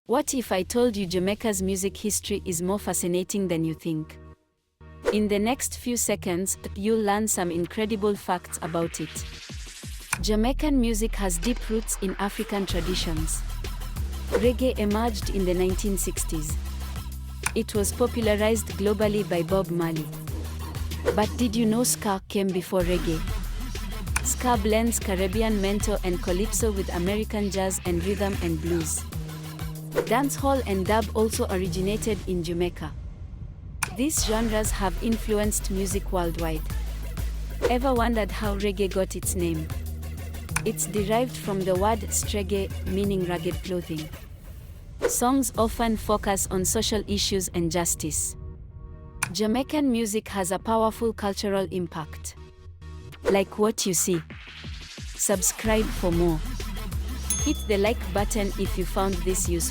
What if I told you Jamaica's music history is more fascinating than you think? In the next few seconds, you'll learn some incredible facts about it. Jamaican music has deep roots in African traditions. Reggae emerged in the 1960s. It was popularized globally by Bob Marley. But did you know ska came before reggae? Ska blends Caribbean mento and Calypso with American jazz and rhythm and blues. Dancehall and dub also originated in Jamaica. These genres have influenced music worldwide. Ever wondered how reggae got its name? It's derived from the word streggae, meaning rugged clothing. Songs often focus on social issues and justice. Jamaican music has a powerful cultural impact. Like what you see. Subscribe for more. Hit the like button if you found this useful.